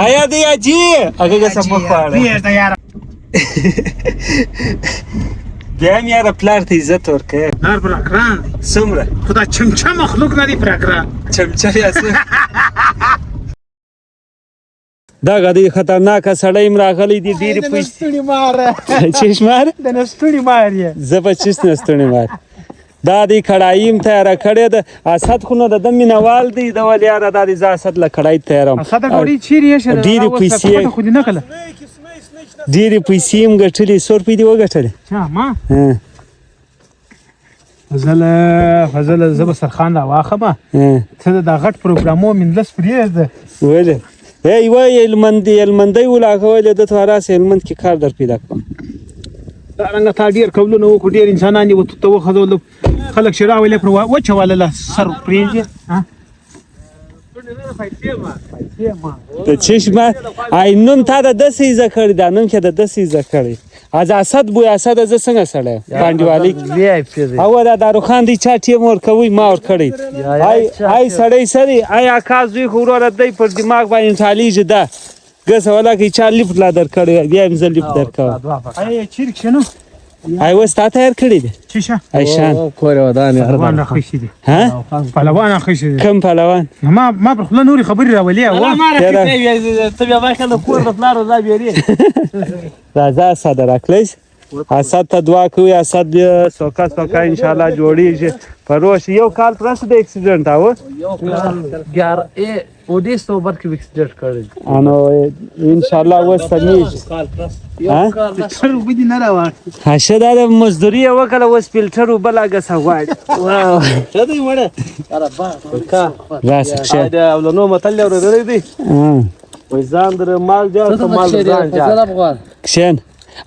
آیا دی اجي هغه سم خواړه بیا مې یاره پلار ته عزت ورکړه نار پر اکران څومره خو دا چمچه مخلوق نه دی پر اکران چمچه یا څه دا غدي خطرناکه سړی راغلی دی ډېرې پیسې چیش مار د نستړي مار یې زه به چیس نستړی مار دا دی کړایي تیاره کړې ده اسد خو نه د ده مینهوال دی د ولې یاره دا دی زه اسد له کړایي تیاروم اسد ډوډۍ چیرې ایښې ډېرې پیسې خو دې نه کړله ډېرې پیسې یې هم ګټلې 100 روپۍ دې وګټلې چا ما فضل زه به سرخان راواخلمه ته د دا غټ پروګرامو مندلس پرېږده ولې یوه هلمندی ولاږولې ده ته راسه هلمند کې کار در پیدا کړم دارنګه تا ډېر کولونه وکړو ډېر انسانان یې ته وخځولو خلک چې راولې پر وچولله سر پرېږدي ته چشمه ای نن تا د داسې ایزه کړې ده نن کې د داسې ایزه کړې از اسد بوی اسد زه څنګه سړی پانډیوالي او دا داروخان دی چا ټیم ورکوي ما ورکړی ای سړی سړی ای اکا زوی خو وروره دی پر دماغ باندې ټالیږي ده ګسه ولا کې چا لیفټ لا درکړی بیا یې زه لیفټ درکوم ای چیرې کښېنو ای اوس تا تیار کړی دی چیشه ای شان پهلوان راخیښي دي ها پهلوان راخیښي دي کوم پهلوان ما پر خوله نورې خبرې راولې ته بیا واخله کور د پلار ولا بیرې راځه اسد راکلیس اسد ته دعا کوي اسد سوکا سوکا ان شاء الله جوړیږي پروش یو کال پرسته د اکسیډنټ آو یو کال 11 اکتوبر کې اکسیډنټ کړی انو ان شاء الله وسمیږي کال پرسته یو کال سر وبدي نه راوړ هشه دا مزدوري وکړه وس فلټر وبلاګه سغواړ واو څه دی مړه اره با راس شه دا ولنو متل ورته دی وای ځان در مال جوړ ته مال ځان جوړ کښین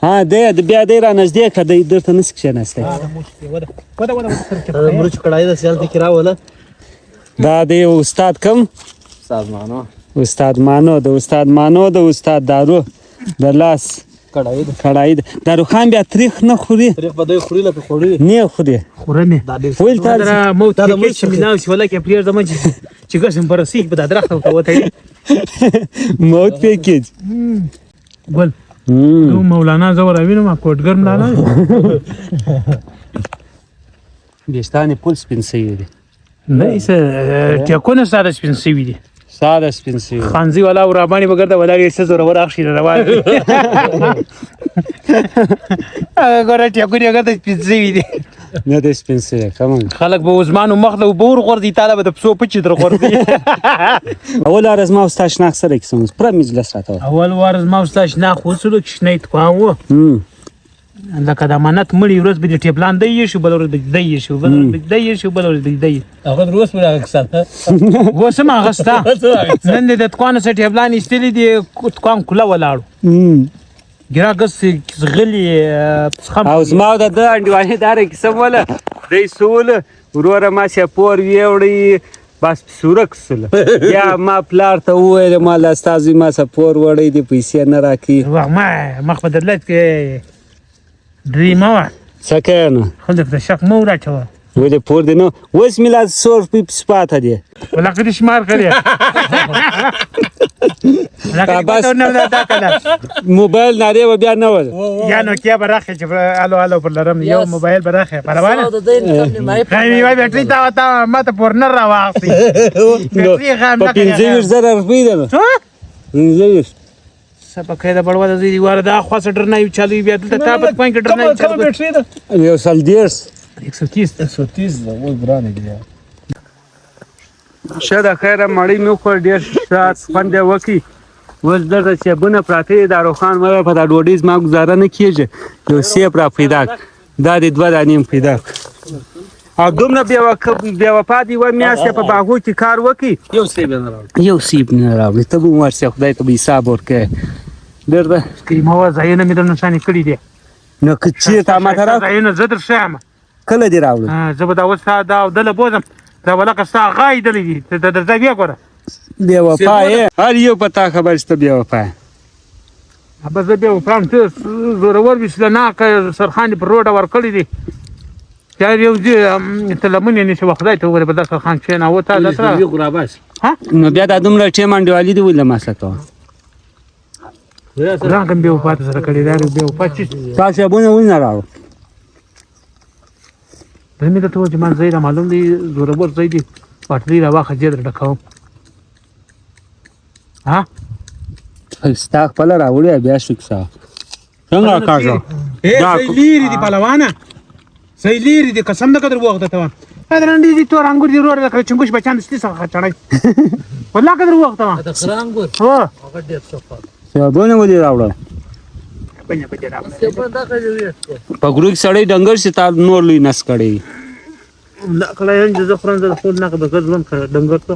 ها دی بیا دی را نږدې که دی درته نس کښېناستی مرچ کړای د سیال کې راوله دا دی استاد کم استاد مانو د استاد مانو د استاد دارو د لاس کړای دارو خان بیا تاریخ نه خوري تاریخ بده خوري لکه خوري نه خوري خورنه ویل تا موت کې چې ملاو شي ولا کې پریر زما چې قسم برسیک به درخت ته وته موت پیکیج ګل نو مولانا زور وینم ما کوټګر مولانا بيستاني پول سپین سوي دي نه څه ټیکونه ساده سپین سوي دي ساده سپین سوي خانزي والا ور باندې بغرده ولا یې څه زور ور اخشي روان هغه ټیکونه هغه سپین سوي دي نه د سپین سوي کوم خلک به عثمان مخله بور غردي طالب د پسو پچې در غردي اول ارز ما استاش ناخ سره کسون پر مجلس راته اول ورځ ما استاش ناخ وسلو چې نه تکوو لکه د امانت مړی ورځ به د ټیپلان دی شو بل ورځ دی شو بل ورځ دی شو بل ورځ دی هغه روز پر اکسل وسم هغه ستا نن د تکوانه سټ ټیپلان استلی دی تکوان کله ولاړو ګراګس غلی او زما د انډوانه دار کې سموله دی سول وروره ما شپور ویوړی بس سورک سل یا ما پلار ته وویل ما لاستازي ما سپور وړی دی پیسې نه راکې ما مخ بدلت کې دریمه سکنه خلک د شک مو راچوه ولې پور دی نو اوس مې لا 100 روپۍ پاته دی ولکه دې شمار کړی موبایل ناری و بیا نه ول یا نو کیا براخه چې الو پر لرم یو موبایل براخه پروانه خای وای بیٹری تا ما ته پور نه راوځي بیٹری خام نه 15000 روپۍ ده نو سبقه د بړوا د دې واره دا خاص ډر نه چالو بیا دلته تا په پوینټ ډر نه چالو بیٹری ده یو سال دیرس 130 ده وای برانه دی شاده خیره مړی مې خو ډېر سات خوند وکي اوس دلته چې بونه پراته د روخان مې په دا ډوډۍ زما ګزاره نه کېږي یو سیب را پیدا دا د 2 دانې پیدا او دومره بیا وفا دی و میاشتې په باغو کې کار وکي یو سیب نه راوړي یو سیب نه راوړي ته به ورسې خدای ته به حساب ورکړې ډېر ده کریمه ځایونه مې د نشانې کړي دي نو که چېرته ماته راوړي ځایونه زه در ښیم کله دې راوړي زه به دا اوس دا دله بوځم دا ولکه ستا غای دلی دي ته درځه بیا ګوره بیا وفا یې هر یو په تا خبر شته بیا وفا ابا زه بیا وفام ته زورور بسلناکه سرخانې پر روډه ورکړي دي یار یو ته لمن یې نشي خدای ته وګوره په دا سرخان کښېنه او تا دا سره ها نو بیا دا دومره ټیم انډیوالي دی ولې مسله کوه راغم بیا وفات سره کړی دا بیا وفات چې تاسو ابونه ونه راو د مې ته چې man زیره معلوم دی زوربر زی دی پټلی را واخه جې ډکاو ها ستا خپل راوړی بیا شکسا څنګه کاږه دا لیری دی پهلوانه صحیح لیری دی قسم نه قدر وخت ته پدرندې دي تور انګور دی ورور د چنګوش بچان ستې څخه چړای والله قدر وخت ته د خرانګور هو هغه ډېر صفه ابونه ولې راوړل بنه بجې راوړل څه په دا کوي په ګروک سړی ډنګر شي تا نور لوی نس کړی لا کله یې د زخران د خپل نه د ګرځون ډنګر ته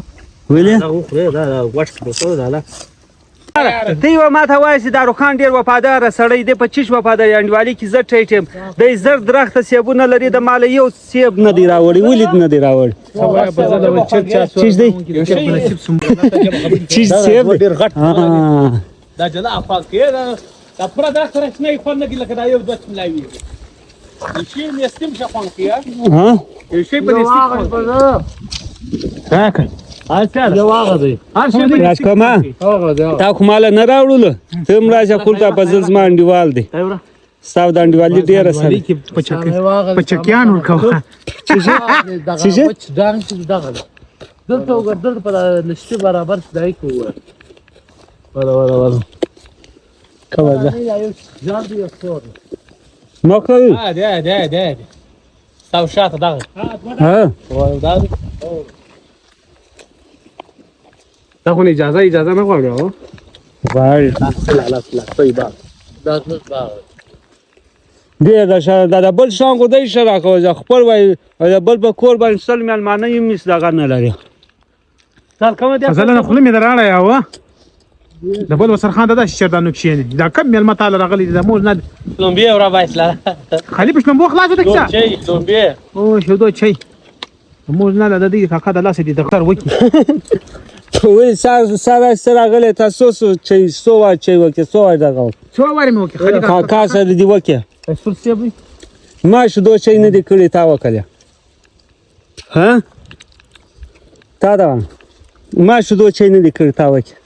ویلې دا خو دا واټ په دا لا دی و ماته وایي چې داروخان ډېر وفادار سړی دی په چیش وفادار انډیوالي کې زه ټیټ یم دی زر درخته سیبونه لري د ماله یو سیب نه دی راوړی ولید نه دی راوړی چیش دی چیش سیب ډېر غټ دا جلا افاق کې دا پر دا سره نه خو نه لکه دا یو دوه ملاوي شي مې استم شپون کې ها شي په دې ها یو هغه دی راجکما هغه دی تا خو ماله نه راوړلو ته هم راشه خلته په زل زما انډیوال دی ستا د انډیوالي ډېره سره پچکیان ورکوه دغه وچ ډانګ چې دغه دلته وګرځل په لشتي برابر ځای کوه ولا کوه ده یو ځان دی څور نو کوي ده تاو شاته دغه ها دا دا خو اجازه نه غواړي او وای دا څه باغ دې دا بل شان کو دی شرا کو خپل وای بل په کور باندې سل مېلمانه یې مس دغه نه لري سال کوم دي اصل نه خپل مې دراړه یاو د بل وسرخان دا شردانو کښینه دا کم مېلمه تعالی راغلي دا موږ نه لومبیا ورا بایسلا خالي پښنو مو خلاص دکړه چي لومبیا او شو دو چي موږ نه د دې کاکا د لاس دي ډاکټر وکی وای سره سره غلې تاسو چې سووا چې وکي سووا دغه څو واره مې وکی خالي کاکا سره دی وکي سر سیبي ما شو دو چې نه دی کړی تا وکړه ها تا دا ما شو دو چې نه دی کړی تا وکړه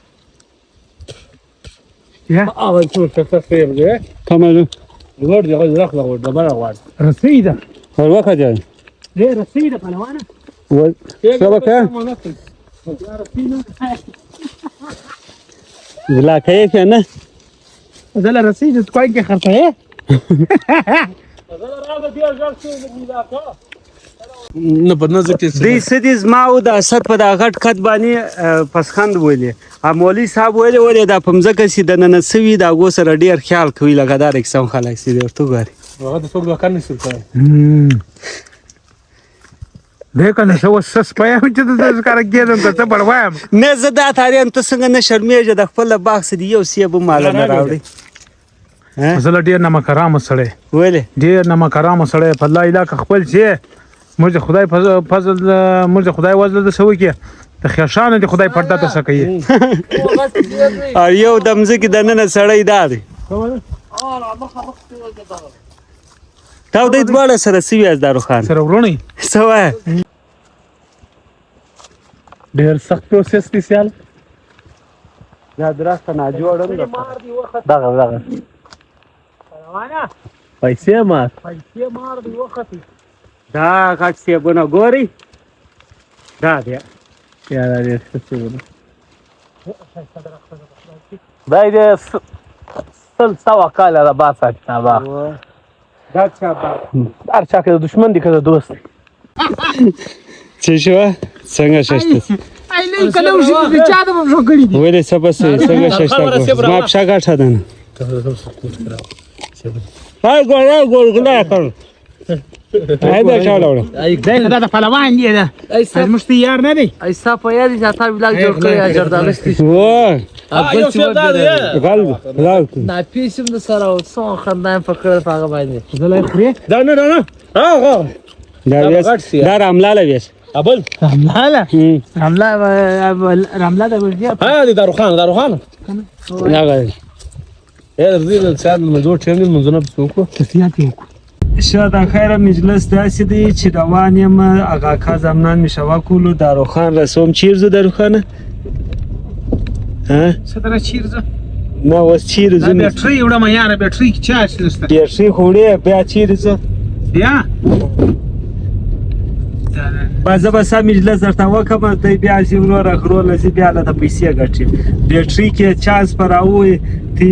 یا هغه څو څه فهم دی تمام ور دی غوړ راخلا غوړ دبر غوړ رسیده ور وکړه دې رسیده پهلوانه و څه وکړه لا کوي کنه زله رسیده کوی کې خرڅه ہے نه په نظر کې دې سدي زما او د اسد په دا غټ خط باندې پسخند ویلې مولوی صاحب ویلې دا پمځکه سي د نن سوي دا غو سره ډیر خیال کوي لګادار اکسم خلک سي ورته غاري هغه د څوک وکړ نه سره دیکھو نو څه وسس پیا چې د کار کېدم ته بړوایم نه زدا تاریخ ته څنګه نه شرمېږه د خپل باغ سدي یو سیب مال نه راوړي زله ډیر نه مکرام سره ویلې ډیر نه مکرام سره په الله علاقه خپل چې موږ خدای فضل موږ خدای وزل د سوي کې د خیشانه د خدای پرده ته سکي او یو دمزه کې د نن سړی دادي تا د دې بل سره سوي از دارو خان سره ورونی سوای ډیر سخت پروسس دی سیال دا دراسته نه جوړم دغه پیسې ما مار دی وخت دا غټ سیبونه ګوري دا دی یا دې څه دا دې سل کاله را باسه تا با دا چا با هر چا کې دشمن دي که دوست څه شو څنګه ششته ای نه کله وشي چې چا د مو کړی دي ویلې سبسه څنګه ششته ما پښه غټه ده نه هاي ګور ګلا کړ هاي دا چا وړه دا د پهلوان دی دا ایسا مشت یار نه دی ایسا په یاد چې تا ویلاګ جوړ کړی اجردانستی و اول چې غل غل نه پیسم د سره او څو خندان فکر هغه باندې زله خوري دا نه هغه دا ویس دا راملاله ویس ابل رملاله رملا د ورجیا ها دي داروخان دا غل اے دې د سات مزور چنګ منځونه په څوک تسیات یو ښه د خیره مجلس داسې دی چې روان یم اغا کا زمنان مې شوا کولو داروخان رسوم چیر ځو داروخانه څه دره چیر ځه نه اوس چیرې دا ځو بیټرۍ وړمه یاره بیټرۍ کې چارج نشته بیټرۍ خو وړې بیا چیرې ځو بیا با زه به سم مجلس درته وکړم دی بیا چې وروره غروله زه بیا هلته پیسې ګټې بیټرۍ کې چانس په راووی تی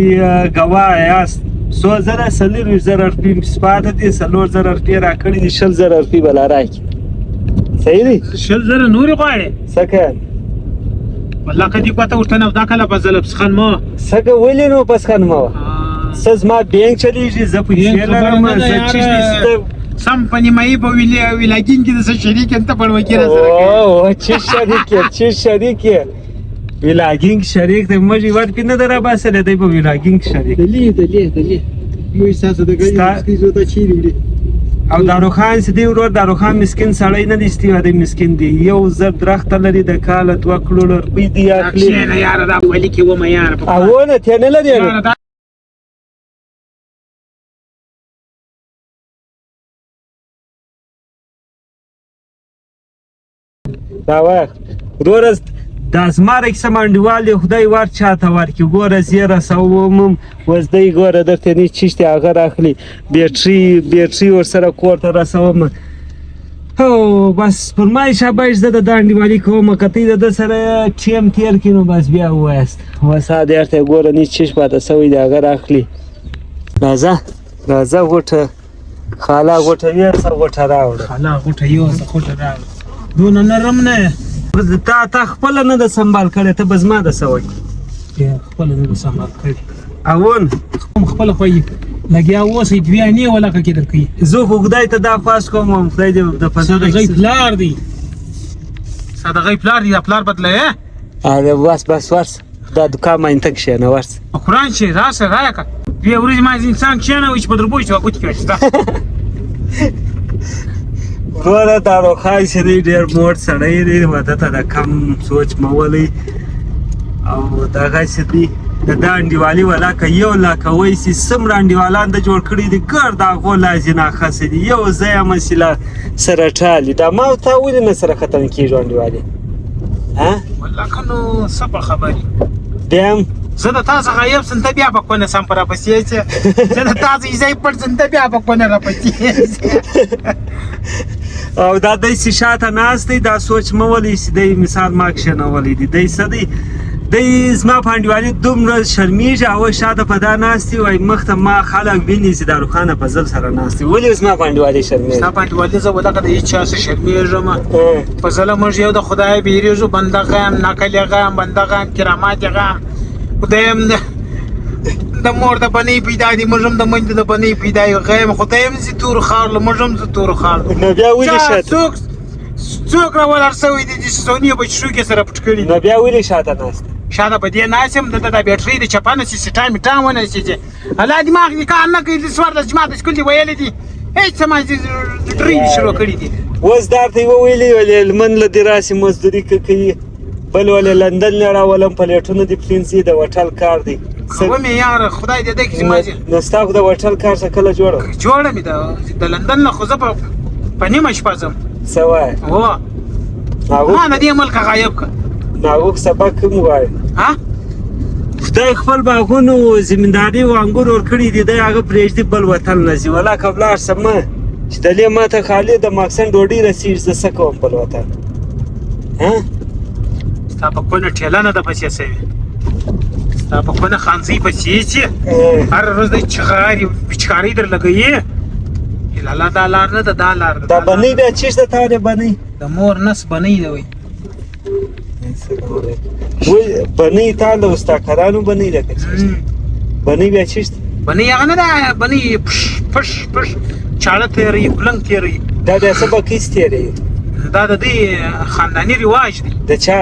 ګواه یاست 100,000 40,000 روپۍ سپاته دي 4,000 روپۍ راکړي دي 60,000 روپۍ به لا راکړي صحیح دی 60,000 نورې غواړې څه کوې والله که دې پته ورته نه دا کله به زه لبسخان ما څه کوې ولې نو پسخان مه وه څه زما بینک چلیږي زه پیسې لرم زه چیشتې سم په نیمایي په ویلاګین کې د څه شریک یم ته بړوکي را سره کوې اوه چی شریک یې چی شریک یې ویلاګینګ شریک دی موږ یې ورپې نه ده راباسلی دی په ویلاګینګ شریک دلې موږ ستاسو د ګړي ستیزو ته چیرې وړي او داروخان چې دی ورور داروخان مسکین سړی نه دی ستیو دی مسکین دی 1,000 درخته لري د کاله 2 کروړه روپۍ دی اخلي کښېنه یاره دا پلي کې ومه یاره اونه تې نه لري دا وایه وروره دا زما رکسه منډیوال دی خدای ور چاته ورکړي ګوره زه یې رسومم اوس دی ګوره درته نه چیشتې هغه راخلي بیټرۍ ورسره کور ته رسوم او بس پر ما یې شاباش زه د دا انډیوالي کوم که ته د ده سره ټیم تېر کړي نو بس بیا ووایاست اوس هغه درته ګوره نه چیش پاته سوی دی هغه راخلي راځه غوټه خاله غوټه یوسه غوټه راوړه خاله غوټه یوسه غوټه راوړه دونه نرم نه تا خپله نه ده سنبال کړې ته به زما ده سوی خپله نه ده سنبال کړې اون خپله خو یې لګیا اوسئ دوی انې ولکه کې درکوي زه خو خدای ته دا خواست کوم خدای دې د صدقې پلار دی صدقې پلار دی دا پلار بدله بس ورس دا دوکان ماینته کښېنه ورس قرآن چې راشه راکړه دوی ورځې مازې انسان کښېنوي چې په دربوی چې ګوتې کوي وروره داروخان چې دی ډېر موټ سړی دی واده ته د کم سوچ مه ولئ او دغه چې دی د دا انډیوالي والا که 1,00,000 وایسي څومره انډیوالان د جوړ کړي دي ګرد هغو لازې ناخسې دي یو ځای مسله سره ټالي دا ما او تا ولې نه سره ختم کېږو انډیوالي والله که نو څه په خبرې بیا زه د تا څخه یو سم ته بیا په کونه سم په راپسې چې زه د تا څخه ځای پټ سم ته بیا په کونه راپسې او دا دی چې شاته ناست دی دا سوچ مه ولئ چې دی مثال ما کښېنولی دی دی څه دی دی زما په انډیوالي دومره شرمېږي او شاته په دا ناست دی وایي مخ ته ما خلک ویني چې داروخانه په زل سره ناست دی ولې زما په انډیوالي شرمېږي ستا په انډیوالي زه ولکه د هېڅ چا څه شرمېږم په زله موږ یو د خدای بیریږو بندغه یم ناکلیغه یم بندغه یم کراماتغه یم خدای یم د مور د بنۍ پیدا دي موږ هم د منځ د بنۍ پیدا یو غیم خدای هم زه تورو خارلو موږ هم زه تورو خارلو نو بیا ولې شاته څوک راولاړ سوی دي چې سونی په شو کې سره پټ کړي نو بیا ولې شاته ناست شاته په دې ناست یم دلته د بیټرۍ د چپانه چې سټایم ټام ونه شي چې الله دماغ دې کار نه کوي د سوار د جماعت سکول دي ویلې دي هیڅ سماج دې ډرې شروع کړي دي اوس درته یې وویلې ولې لمن له دې راسې مزدوري کوي بل ولې لندن نه راولم پلیټونه دې پلینسي د هوټل کار دی ومې یاره خدای دې دی چې مازې نو ستا خو د هوټل کار څه کله جوړه مې د لندن نه خو زه په نیمه شپه ځم څه وایې هو ما د دې ملکه غایب کړ نو هغوی سبق کوم وایي خدای خپل باغونو زمینداري او انګور ورکړي دي دی هغه پرېږدي بل وطن نه ځي ولا که ولاړ سم چې دلې ماته خالي د ماکسن ډوډۍ رسېږي زه څه کوم بل وطن ستا په کونه ټېله نه ده پسې سوې ستا په کونه خانزۍ پسې چې هر ورځ دی چغاري پچکارۍ در لګوي لالا دا لار نه ده دا لار ده دا بنۍ بیا چېرته تا دی بنۍ د مور نس بنۍ ده وایي بنۍ تا د استاکرانو بنۍ ده که بنۍ بیا چېرته بنۍ هغه نه ده بنۍ پش چاړه تېروي کلنګ تېروي دا د څه بکیس تېروي دا د دوی خانداني رواج دی د چا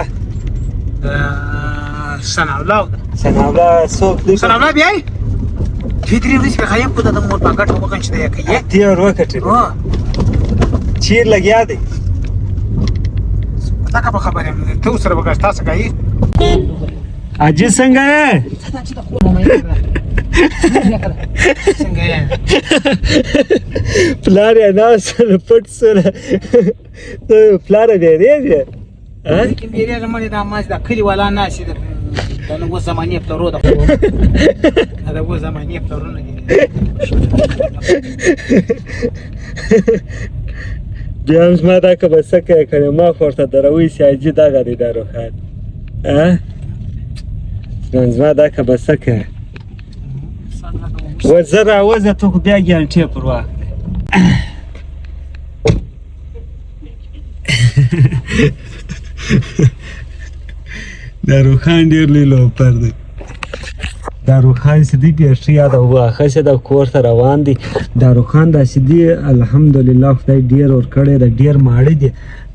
ثناءالله ده ثناءالله څوک دی ثناءالله بیا یې دوی درې ورځې پرې غایب کړو د مور په ګټه وکړم چې دی یې کوي دې ور وکتل چیر لګیا دی تا که په خبره یم ته ورسره وکړه تا څه کوي اجي څنګه یې څنګه یې پلار یې ناسته پټ سره ته پلار یې بیریږي لیکن بیریږه مړې دا ماش دا کلیوالا ناشې دا نو اوس زمانې پلرو ده دا اوس زمانې پلرونه دي بیا هم زما دا که به څه کوې کنې ما خو ورته دروي سي حاجي دغه دی داروخان زما دا که به څه کوې و زه راوځه ته خو بیا ګیانټې پر وخت داروخان ډېر لوی لوپر دی داروخان سیدی پیشتری یاده واخه شه د کور ته روان دي داروخان د سیدی الحمدلله خدای ډیر ور کړی د ډیر ماړی دي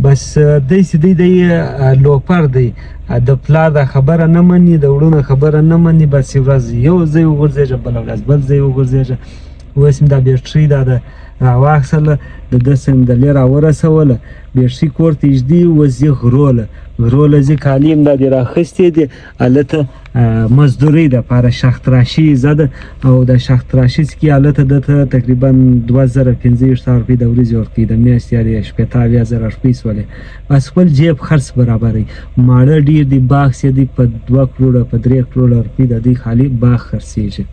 بس د سیدی د لوپر دی د پلا د خبره نه مني د وړونه خبره نه مني بس ورځ یو ځای وګرځي بل ورځ بل ځای وګرځي وسم د بیشتری د راواخسله د دسم د لیر ورسوله بیشتری کور ته اجدي وزي غروله زی کالیم د راخستې دي الته مزدوری د پاره شختراشي زده او د شختراشي کې الته د تقریبا 2015 روپۍ د ورځې ورکې د میاشتې لري 15000 روپۍ سولې بس خپل جیب خرڅ برابرې ماړه ډیر دی باغ سي دی په 2 کروڑه په 3 کروڑه روپۍ د دې خالي باغ خرڅېږي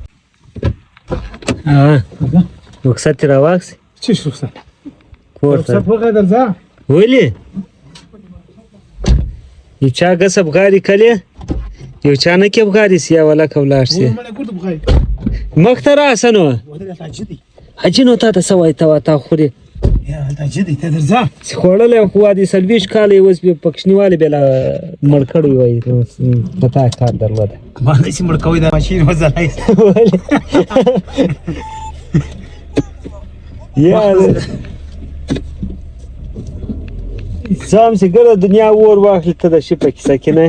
رخصت راواخس څه شو څه کور ته په قدر ځه ولې یو چا غصب غاری کله یو چا نه کې بغاری سیا ولا کولاړ سي مختر اسنو حجی نو تا ته سوای تا خوري یا دا جدي ته درځه خوړل خو دي سلويش کال اوس په پښنیواله بلا مړکړی وای پتا کار درلوده باندې چې مړکوي دا ماشين وځلای یا زم چې ګره دنیا ور واخلې ته د شي په کیسه کې نه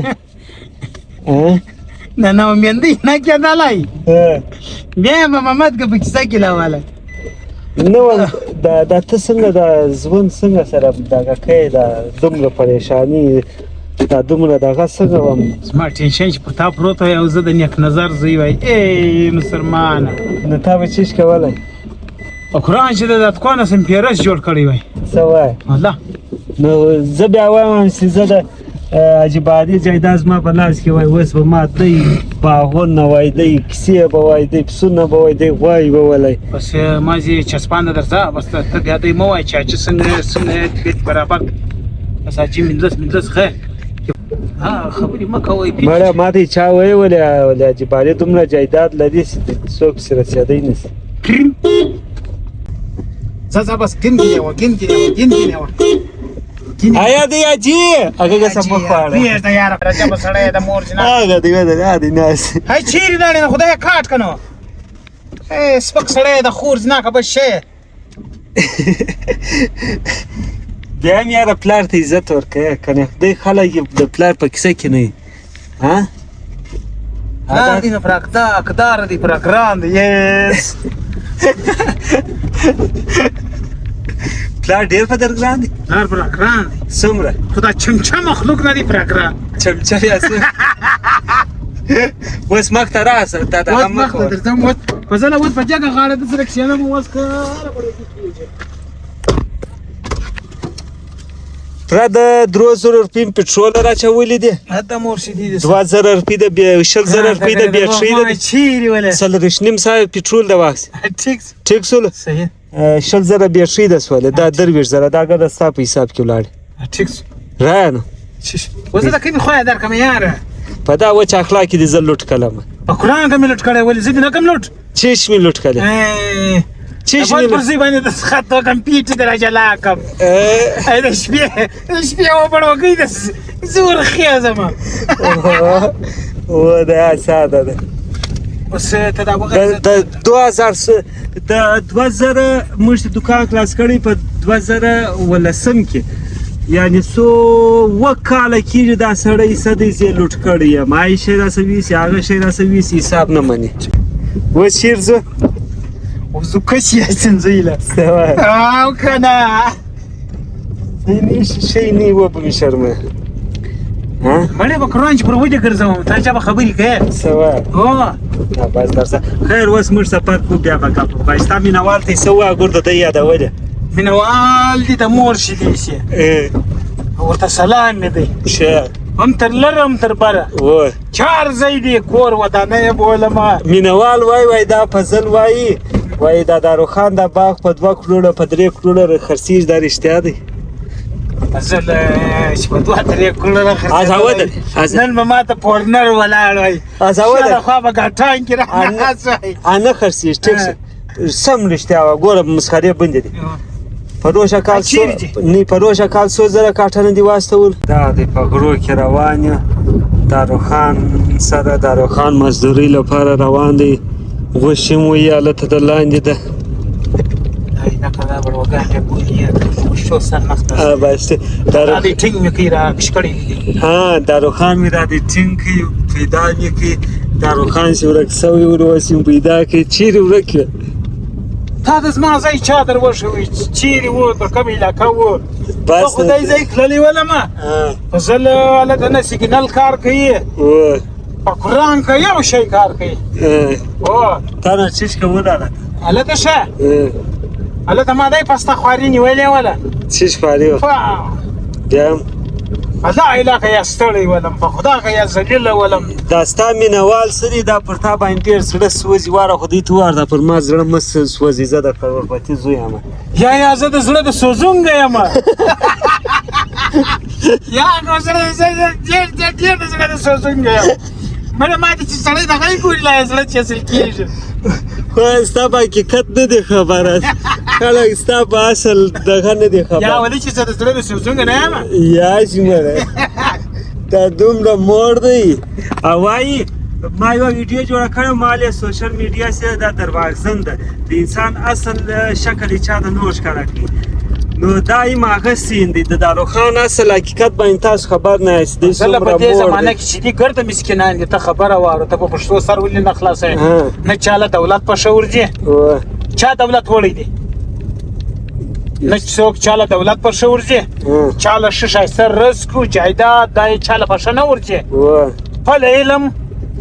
نه نو مېندې نه کېدلای بیا به محمد که په کیسه کې لاواله نو دا ته څنګه د ژوند څنګه سره دغه کوې د دومره پریشاني دا دومره دغه څنګه وم زما ټینشن چې په تا پروت وی او زه د نیک نظر زوی وای ای مسلمانه نو تا به چیش کولی او قرآن چې د اتکوانه سم پیرس جوړ کړی وای څه وایې الله نو زه بیا وایم چې زه د عجیبادي جایداد زما په لاس کې وای اوس به ما دی باغونه وای دی کیسې به وای دی پسونه به وای دی غوایي به ولی بس ما زی چسپانده درځه بس ته بیا دی مه وای چې چې څنګه بیت برابر بس حاجي مندرس خیر خبرې مه کوئ مړه ما ته چا ویلې عجیبادي دومره جایداد لري چې څوک پسې رسېدی نه شي ځه بس ګین آیا دی اجي هغه څه مخاړه پریږ د یاره راځه بس سړی د مور جنا هغه دی دی ناس هاي چیرې داړې خدای کاټ کنو اے سپک سړی د خور جنا کا بس شه بیا مې یاره پلار ته عزت ورکړه کنه خدای خلک د پلار په کیسه کې نه ها دا دې نه پراکتا اقدار دې پراګرام دې یس پلار ډېر په درګران دي نار پراګرام دې څومره خدا چمچا مخلوق نه دې پراګرام چمچا یا څه اوس مخ ته راسه تا ته هم مخ ته درځم وت په ځله وت په جګه غاړه د سره کښېنه مو اوس کار پره د 3000 روپۍ پټرول راچولي دي دا مور شدید 2000 روپۍ د 200 روپۍ د بیټرۍ د چیرې ولا څلورش نیم ساعت پټرول د واخس ټیک سول صحیح 200 بیټرۍ د سول دا 20000 دا ګر ستا په حساب کې ولاړ ټیک رانو وزه دا کوم خو در کوم یاره په دا وچ اخلاق دي زل لوټ کلمه په قران کې لوټ کړي ولې زه نه کوم لوټ چیش می لوټ کړي چیش می پر ځای باندې د خط کمپیوټر درجه لا کم اې د شپې او بڑوږي د زور خیازما و دا ساده ده اوس ته دا وګورې د 2000 موږ دکان کلاس کړی په 2010 کې یعنی سو وکاله کېږي دا سړی سدی زی لوټ کړی ما یې شی راسوي سي هغه شی راسوي سي حساب نه مني و شیرزه او زه کسي سنځیله او کنه شي نه و په شرمه مړې به کرانچ پر ودې ګرځوم تا چا به خبرې کوې څه وایه هو بس درسه خیر اوس موږ سفر کوو بیا به ګپ وکړو ستا مینهوال ته یې څه ووایه ګور د ده یادولې مینهوال دي د مور شیدې سي ورته سلام مې دی ښه هم تر لره هم تر بره وایه 4 ځای دی کور ودانه یې بولمه مینهوال وایي دا فضل وایي وایي دا داروخان دا باغ په 2 کروړه په 3 کروړه خرڅېږي دا رښتیا دی فضل چې په 2-3 کروړه خرڅېږي نن به ما ته پورنر ولاړ وای شاوخوا به ګاټان کې راناست وای نه خرڅېږي ټیک شه سم رښتیا وه ګوره مسخرې بندې دي په روشه کال په روشه کال 100,000 کاټنه دي واستول دا دی په غرو کې روان یم داروخان سره داروخان مزدورۍ لپاره روان دی غوښې مو یې هلته د لاندې ده دا دې ټینګ مې کوي را کشکړې داروخان مې را دې ټینګ کوي پیدا مې کوي داروخان چې ورک سوی ور اوس یې پیدا کوي چیرې ورک وې تا د زما ځای چا در وښوي چیرې و په کوم علاقه و بس خدای ځای تللی ولمه فضل هلته نه سیګنل کار کوي په قرآن که یو شی کار کوي تا نه چیشکه وداله هلته شه هلته ما دی پسته خواري نیولې وله چیش خواري وه بیا هم په دا علاقه یې ستړی ولم په خدا که یې ذلیله ولم دا ستا مینهوال څه دی دا پر تا باندې ډېر زړه سوځي واره خو دوی ته ووایه پر ما زړه مه سوځي زه د کروړپتي زوی یم یا زه د زړه د سوزونګه یم یا ډېر د زړه د سوزونګه یم مړه ما ته چې سړی دغه یې ګوري لا یې زړه چسل کېږي خو ستا په حقیقت نه دی خبره خلک ستا په اصل دغه نه دی خبره یا ولې چې زه د زړه د سوزونګه نه یم یا شمره دا دومره موړ دی او وایي ما یوه ویډیو جوړه کړې ما یې سوشل میډیا سره دا درواغجن ده د انسان اصل شکل یې چا ته نه ښکاره کړي نو دا یم هغه سین دی د داروخان اصل حقیقت باندې تاسو خبر نه یاست دی څومره په دې زمانه کې چې دي ګرده مسکینان دي ته خبره واوره ته په پښتو سر ولې نه خلاصوې نه چاله دولت په شعور ځي چا دولت وړی دی نه څوک چاله دولت په شعور ځي چاله ښه ښایسته رزق و جایداد دا یې چاله په ښه نه ورځي پل علم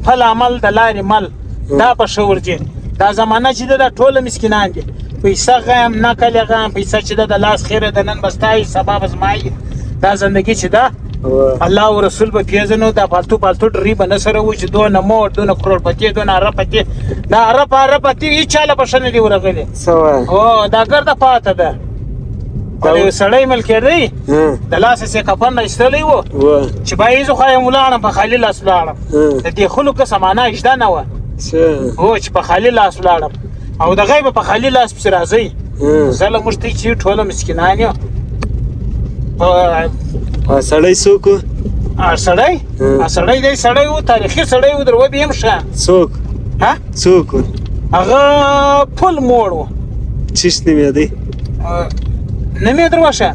پل عمل د لارې مل دا په شعور ځي دا زمانه چې ده دا ټوله مسکینان دي پیسه غیم نقل غیم پیسه چې ده د لاس خیره ده نن بستای سبا بزمای دا زندگی چې ده الله او رسول به پیژنو دا پالتو ډری به نه سره و چې دونه مور دونه کروڑپتی دونه اربپتی دا اربپتی هیڅ چاله په شنه دی ورغلی او دا ګرده پاته ده یو سړی ملکې دی د لاسه سې کفن ایستلی و چې بایي زه خو یم ولاړم په خالي لاس ولاړم د دې خلکو سمانه اشده نه وه هو چې په خالي لاس ولاړم او د غیبه په خالي لاس پسې راځئ زه له موږ ته چې ټوله مسکینان یو سړی څوک و سړی دی سړی و تاریخي سړی و در وبیم ښه څوک څوک و هغه پل موړ و چیش نوم یې دی نوم یې در وښه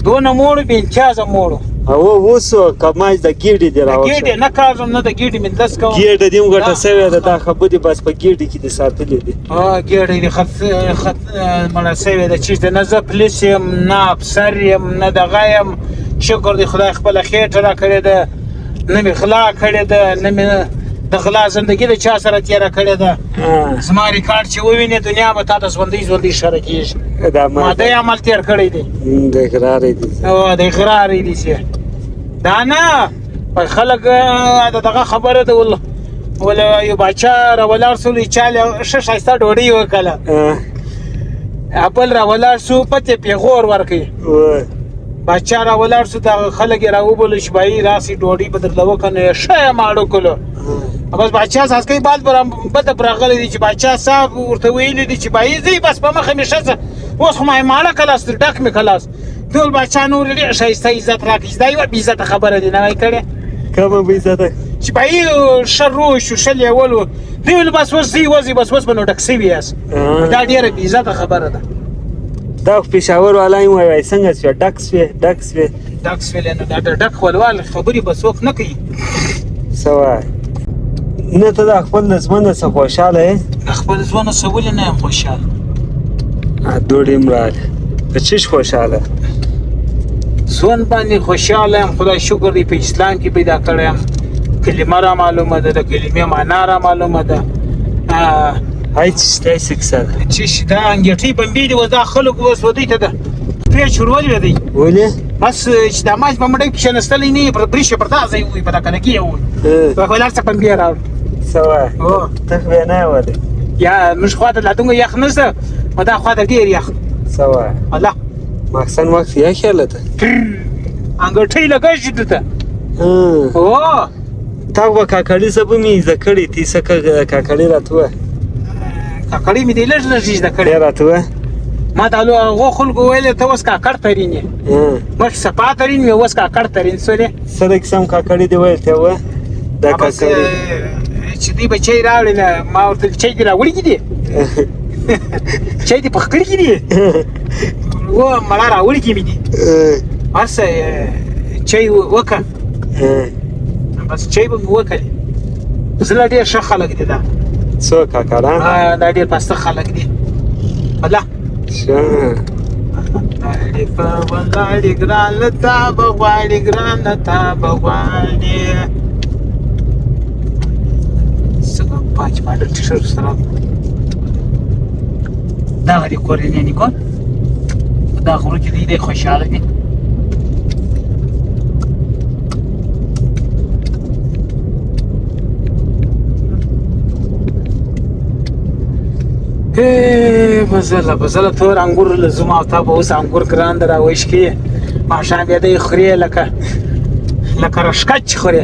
دونه موړ بې امتیازه موړ و او اوس کماج د ګیډې دی راوښه ګیډې نه کاږم نه د ګیډې مې دس کوم ګیډه دې هم ګټه سوې ده دا خبرې بس په ګیډې کې دې ساتلې دي ګیډې دې مړه سوې ده چېرته نه زه پولیس یم نه افسر یم نه دغه یم شکر دی خدای خپله خېټه را کړې ده نه مې غلا کړې ده نه مې د غلا زندگی د چا سره تېره کړې ده زما ریکارډ چې ووینې دنیا به تا ته ژوندۍ ښکاره کېږي ما دی عمل تېر کړی دی د اقرار یې دي د اقرار یې دي چې دا نه خلک دغه خبره ده ول یو باچا راولاړ سو چاله ښه ښایسته ډوډۍ وکړله بل راولاړ سو پته پیغور ورکوي باچا راولاړ سو دغه خلک یې راوبلل چې بایي راسئ ډوډۍ به درله وکړو یې ښه یې ماړه کړلو بس باچا څاڅکی بده راغلی دی چې باچا صاحب ورته ویلي دي چې بایي ځئ بس په مخه مې ښه ځه اوس خو ما یې ماړه کلاس ډک مې کلاس ټول باچا نور ډېر ښایسته عزت راکړي چې دا یوه بې عزته خبره دي نه وایي کړې کومه بې عزته چې بایي ښه روش و ښه لیول و دوی ویل بس اوس ځئ وځئ بس اوس به نو ډک سوي یاست دا ډېره بې عزته خبره ده دا خو پېښور والا یې ووایي څنګه شوې ډک شوې نه دا ډک خولوال خبرې به څوک نه کوي څه وایي نه ته د خپل ژوند څه خوشحاله یې خپل ژوند څه ولې نه یم خوشحاله دوړې هم راغلې په چیش خوشحاله ژوند باندې خوشحاله یم خدای شکر دی په اسلام کې پیدا کړی یم کلمه را معلومه ده د کلمې معنا را معلومه ده هاي تشتای سکسه ده چې دا انګېټۍ بمبې دي اوس دا خلک اوس ودوی ته د پیچ ورولې دی ولې بس چې دا ماش په مډۍ کې کښېنستلی نه یې پر بریښې پر دا ځای ووي په دا کلکې یې ووي ولاړ څه بمبې راوړي څه وایه هو ته خو بیا نه یې ولې یا موږ خوا ته لا دومره یخ نشته او دا خوا ته ډېر یخ څه وایه الله ماکسن وقت یخ هلته انګېټۍ لګی شي دته هو تا به کاکړي څه به مې زده کړي تی څه کاکړي راته ووایه کاکړۍ مې دی لږ لږ زده کړې بیا راته ووایه ما ته هغو خلکو ویلې ته اوس کاکړ ترین یې مخکې صفا ترین وې اوس کاکړ ترین سولې څه د قسم کاکړي دې ویل ته ووایه دا بس کاکړي چې دوی به چای راوړي نه ما ورته چای دې راوړي کې دي چای دې په خکړې کې دي و مړه راوړي کې مې دي بس چای وکړه بس چای به مې وکړې زه لا ډېر ښه خلک دي دا څو کاکړان دا ډېر پاسته خلک دي الله ولاړې په ولاړې ګرانه تا به غواړې ګرانه تا به غواړې څنګه پاچ ماډل ټي شرټ سره دغه دې کورنۍ نیکون په دغه غرو کې دی خوشحاله دي بزله تور انګور لزوم او تا به اوس انګور ګران در راویشکې ماښام بیا دی خورې لکه رشکه چې خورې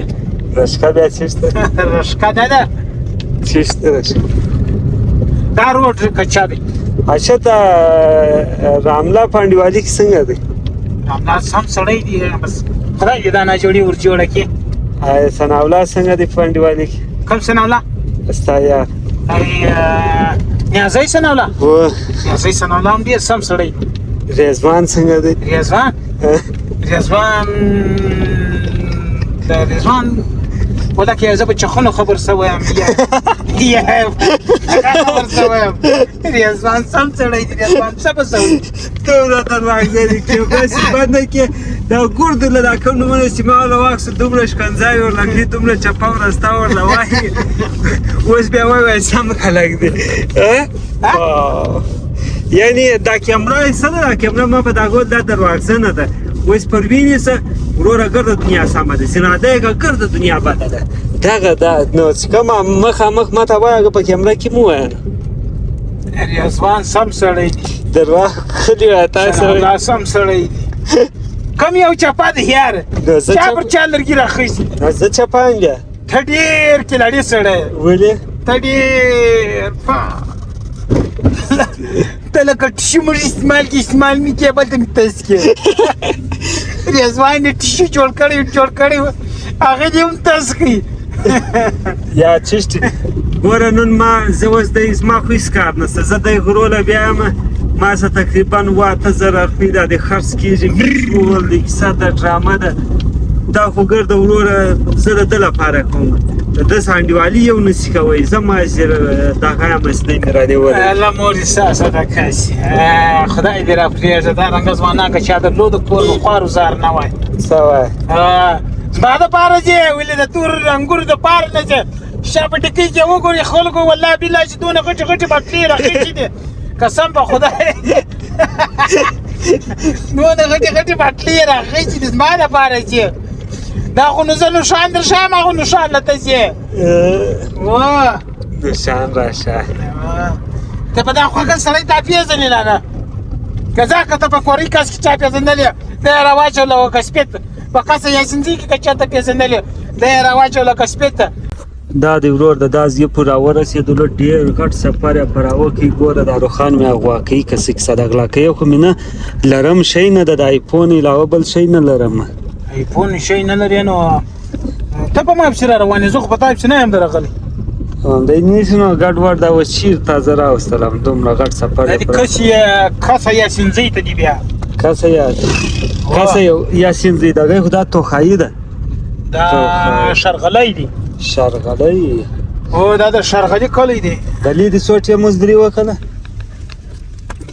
رشکه بیا چیشته رشکه ده ده چیشته رشکه دا روډ کچا دی اچھا تا راملا پانډیوالي کې څنګه دی راملا سم سړی دی بس خدای دې دا ناجوړي ورجوړه کړي ثناءالله څنګه دی پانډیوالي کې کوم ثناءالله ستا یار نیازی ثناءالله هو نیازی ثناءالله هم ډېر سم سړی دی رضوان څنګه دی رضوان ودا کې زه په چخونو خبر سوی یم یا خبر سوی یم رضوان سم سړی دی رضوان څه به سوی ته دا دروغجنې کې بس باندې کې دا ګورد له دا کوم نمونه چې ما له واکس دومره شکنځای ور لګلي دومره چپا ور راستا ور لوای اوس بیا وای سم خلک دی یعنی دا کیمرا سره دا کیمرا ما په دا ګول دا دروغجنه ده اوس پروینې سره وروره ګرد دنیا سمه ده سیناده ګرد دنیا بده ده دغه دا نو چې کوم مخامخ ماته وایي په کیمرا کې مو وایي رضوان سم سړی دی درواغ خلی تاسو لا سم سړی دی کم یو چپا دی یار چا پر چا لرګي راخیسي زه چپایم بیا ته ډېر کلاړي سړی ولې ته ډېر ته لکه ټیشو موږ استعمال کې استعمال مې کې بل ته مې تس کې رضوان یې ټیشو جوړ کړی هغه دې هم تس کړي یا چشتي ګوره نن ما زه اوس د زما خو هېڅ کار نشته زه دی غرو له بیا یم ما څه تقریبا 8000 روپۍ دا د خرڅ کېږي ټول د کیسه ده ډرامه ده دا خو ګرده وروره زه د ده لپاره کوم د ده سانډیوالي یو نسي کوی زه مازر دغه یم مصنوعي مې رانیولی الله مور دې ستا صدقه شي خدای دې راپرېږده دا رنګه ځوانان که چا درلود کور به خوار وزار نه وای څه وایې زما دپاره ځې ولې د تور انګورو دپاره نه ځې شا په ټکۍ کې وګورې خلکو والله بالله چې دونه غټې غټې بټلې راخېږي دي قسم په خدای دونه غټې غټې بټلې راخېږي دي زما دپاره ځې دا خو نو زه نوشان در شام هغه نوشان لته ځې نوشان راشه ته په دا خوږه سړی تا پېژنې لا نه که ځه که ته په کورۍ کس کې چا پېژندلې دی یې راواچوله وکه سپېد په قصه یاسینځي کې که چاته پېژندلې دی یې راواچوله که سپېد ته دا دی ورور د دا زه پورې راورسېدلو ډېر غټ سفر یې په راوکړي ګوره دا روښان مې اغوا کوي که څه کیسه د غلا کوي خو مې نه لرم شی نه ده د آیفون علاوه بل شی نه لرم آیفون شی نه لرې نو ته په ما پسې را روان یې زه خو په تا پسې نه یم درغلی دی نیسي نو ګډ وډ دا اوس چېرته تازه راوستلم دومره غټ سفر دا دې کسه یاسینځۍ ته دي بیا کسه یاسینځۍ دغه خو دا توخایي ده دا شرغلی دی شرغلی او دا د شرغلی کلی دی دلی دې څو ټیموس درې وکړه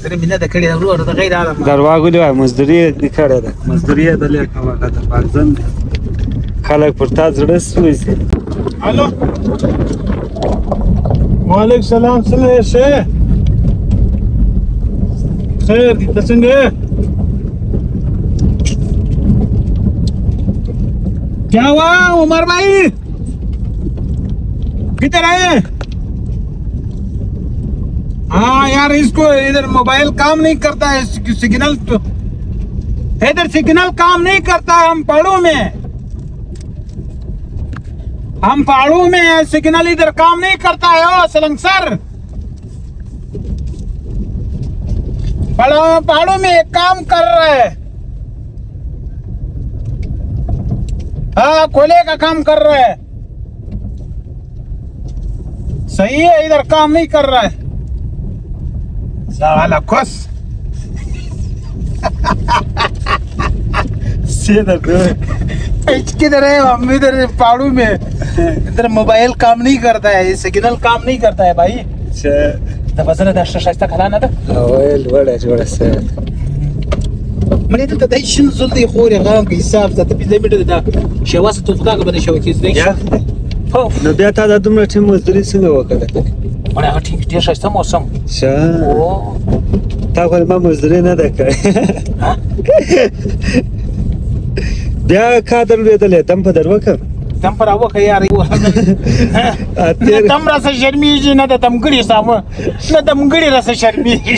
سره مینه د کړي ورور د غیر عالم درواغ وایي مزدوري دې کړې ده مزدوري یې دلې کوله د پاکستان خلک پر تا زړه سوځي الو وعلیکم سلام څنګه شه خیر دې څنګه क्या हुआ उमर भाई किधर है हाँ यार इसको इधर मोबाइल काम नहीं करता है सिग्नल तो इधर सिग्नल काम नहीं करता है हम पहाड़ों में है सिग्नल इधर काम नहीं करता है ओ सलंग सर पहाड़ों में एक काम कर रहा है हाँ कोयले का काम कर रहा है सही है इधर काम नहीं कर रहा है साला खुश किधर है हम इधर पहाड़ों में इधर मोबाइल काम नहीं करता है सिग्नल काम नहीं करता है भाई बसला दस शास्ता खला ना था اول وړه جوړه سه مړې ته د شین زول دی خوري غام کې حساب ته په دې میټه دا شواسه تو فدا باندې شو کې زده نو بیا تا د دومره ټیم مزدوري څنګه وکړه مړې هغه ټینګ ډیر شاسته موسم شه تا خو ما مزدوري نه ده کړې بیا کادر لیدلې دم په دروکه دم پر اوه یار دم را سره شرمېږي نه د دمګړي سامو نه دمګړي را سره شرمېږي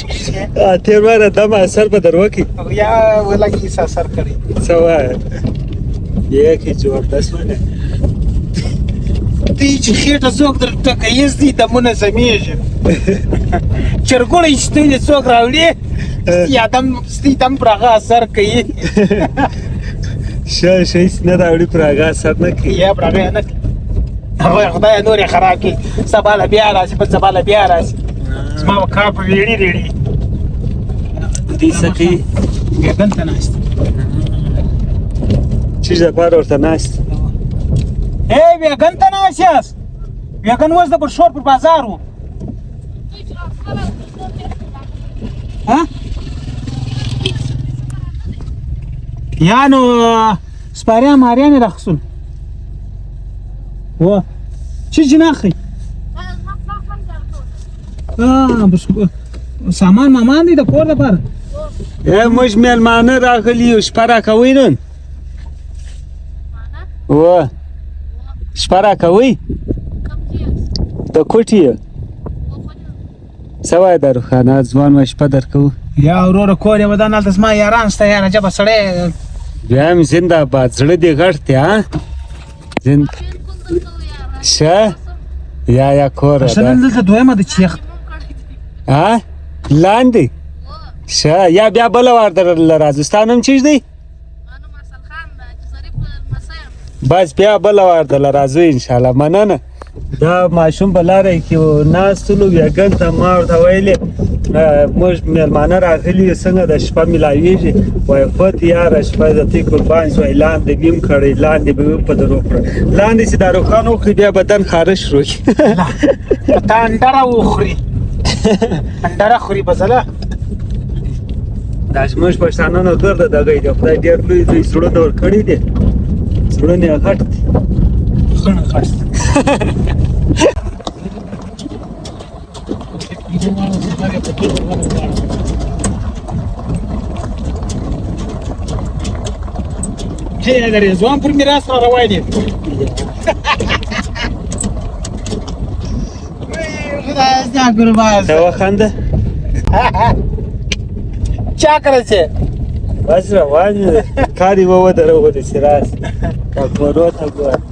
تیر واره دم اثر په دروکه یا ولا کی اثر کړی سوا یې کی زبردست ونه تی چې خېټه څوک در ټکه یې دي دمونه سمېږي چرګوړې شته څوک راوړي یا دم ستې دم پرغه اثر کوي شي نه راوړي پرغه اثر نه کوي یا پرغه نه هغه خدای نور خراب کی سباله بیا راځي په سباله بیا راځي زما وکړه په ویړي ریړي دې سکی بیا دلته ناست چې زبر ورته ناست بیا ګنته ناشاس بیا ګن وځ د پر شور پر بازار وو ها یا نو سپاریا ماریانه راخصون و چی جناخی بس سامان مامان دی د کور لپاره موږ میلمانه راغلي یو شپه راکوئ نن و شپه راکوئ د کوټې یې څه وایې داروخانه ځوان وه شپه درکوو یا وروره کور یې ودان هلته زما یاران سته یاره جبه سړی بیا هم زنده باد زړه دې غټ دی ها شه یا کوره ښه نن دلته دویمه ده چیخ ها لاندې شه یا بیا بله وار درله راځو ستا نوم چیز دی بس بیا بله وار درله راځو انشاءالله مننه دا ماشوم په لاره کې ناستلو بیا ګنته ما ورته ویلې موږ میلمانه راغلي یو څنګه د شپه میلاویږي وایي خود یاره شپه د تی قربان شوی لاندې بیم کړی لاندې به مې په درو کړه لاندې چې دا روښانه وکړي بیا بدن خارش شروع کړي ته انډره وخوري انډره خوري بسله دا زموږ پښتانه نه ګرده دغه دی خدای ډېر لوی دوی زړونه ورکړي دي زړونه یې غټ دي خڼه غټ ځوان پر میراث را روان دي خدای زده قربان ته وخانده چا کړی چې بس روان یو کار یې وودرولې چې راس کاکمرو ته ګوره